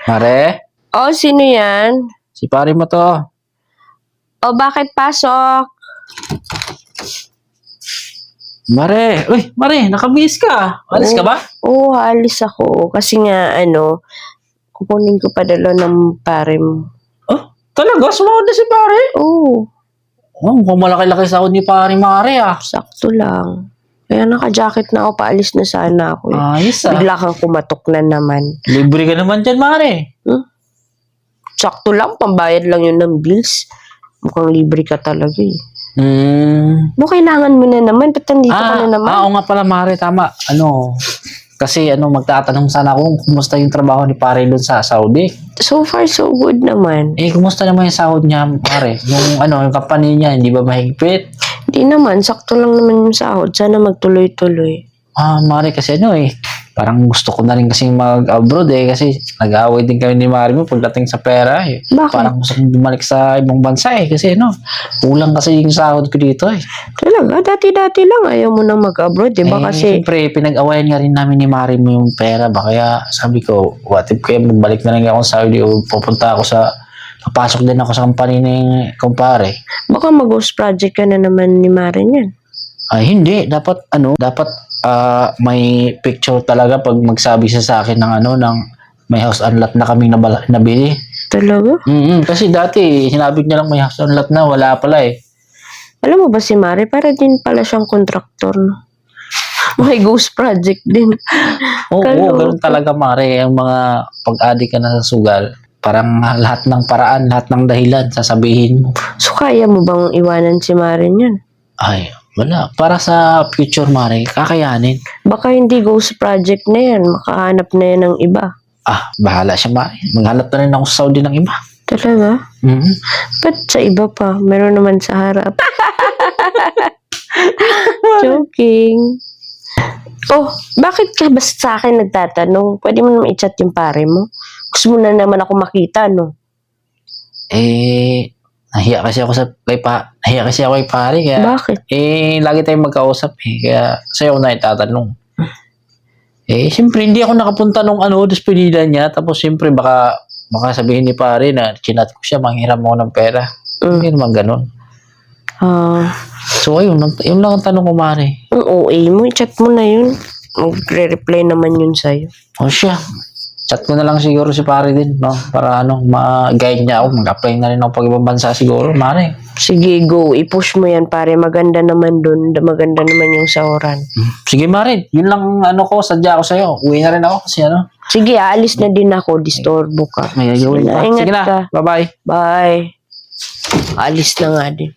Mare, Oh, sino yan? si pare mo to. Oh, bakit pasok? Mare, uy, Mare, nakabihis ka. Alis ka ba? Oo, alis ako. Kasi nga, kukunin ko padala ng pare mo. Oh, talaga? Sumawad na si pare? Oo, Oh, mukhang malaki-laki sahod ni pare Mare ah. sakto lang. Kaya naka-jacket na ako, paalis na sana ako eh. Ayos ah. Bigla kang kumatok na naman. Libre ka naman dyan, Mare. Sakto lang, pambayad lang yun ng bills. Mukhang libre ka talaga eh. No, kailangan mo na naman. Ba't nandito ka na naman? Oo nga pala, Mare, tama. Kasi magtatanong sana ako kung kumusta yung trabaho ni pare doon sa Saudi. So far, so good naman. Kumusta naman yung sahod niya, Mare? Yung company niya, hindi ba mahigpit? Di naman, sakto lang naman yung sahod. Sana magtuloy-tuloy. Mare, kasi parang gusto ko na rin kasi mag-abroad kasi nag-aaway din kami ni Mare mo pagdating sa pera Bakit? Parang gusto kong bumalik sa ibang bansa kasi kulang kasi yung sahod ko dito Talaga? Dati-dati lang ayaw mo nang mag-abroad, di ba? Kasi, Siyempre, pinag-awayan nga rin namin ni Mare mo yung pera ba? Kaya sabi ko, what if kaya magbalik na lang ako sa Saudi o pupunta ako papasok din ako sa company ni kumpare. baka mag-ghost project ka na naman ni Maren yan. Ay, hindi. Dapat, may picture talaga pag magsabi siya sa akin ng may house and lot na kaming nabili. Talaga? Kasi dati, sinabi niya lang may house and lot na, wala pala eh. Alam mo ba si Mare, para din pala siyang kontraktor, no? May ghost project din. Oo, Kaloko. ganun talaga, Mare. Ang mga pag-adik ka na sa sugal, parang lahat ng paraan, lahat ng dahilan, sasabihin mo. So, kaya mo bang iwanan si Maren yan? Ay, wala. Para sa future, Mare, kakayanin. Baka hindi ghost project na yan. Makahanap na yan ng iba. Bahala siya, Mare. Maghanap na rin ako sa Saudi ng iba. Talaga? Ba't sa iba pa? Meron naman sa harap. Joking. Oh, bakit ka ba sa akin nagtatanong? Pwede mo naman i-chat yung pare mo. Gusto mo na naman ako makita, no? Nahiya kasi ako kay pare. Kaya, Bakit? lagi tayong magkausap Kaya, sa'yo ako na itatanong. Siyempre, hindi ako nakapunta nung despedida niya. Tapos, siyempre, baka sabihin ni pare na chinat ko siya, manghiram ako ng pera. Hindi naman ganun. So, ayun lang ang tanong ko, Mare. Ang OA mo, i-chat mo na yun. Magre-reply naman yun sa'yo. Siya. Chat ko na lang siguro si pare din, no? Para ma-guide niya ako. Mag-apply na rin ako pag ibang bansa siguro, Mare. Sige, go. I-push mo yan, pare. Maganda naman dun. Maganda naman yung sahuran. Sige, Mare. Yun lang sadya ko sa'yo. Uwi na rin ako kasi Sige, aalis na din ako. Disturbo ka. may gagawin pa. Ingat Sige na. ka. Bye-bye. Bye. Alis na nga din.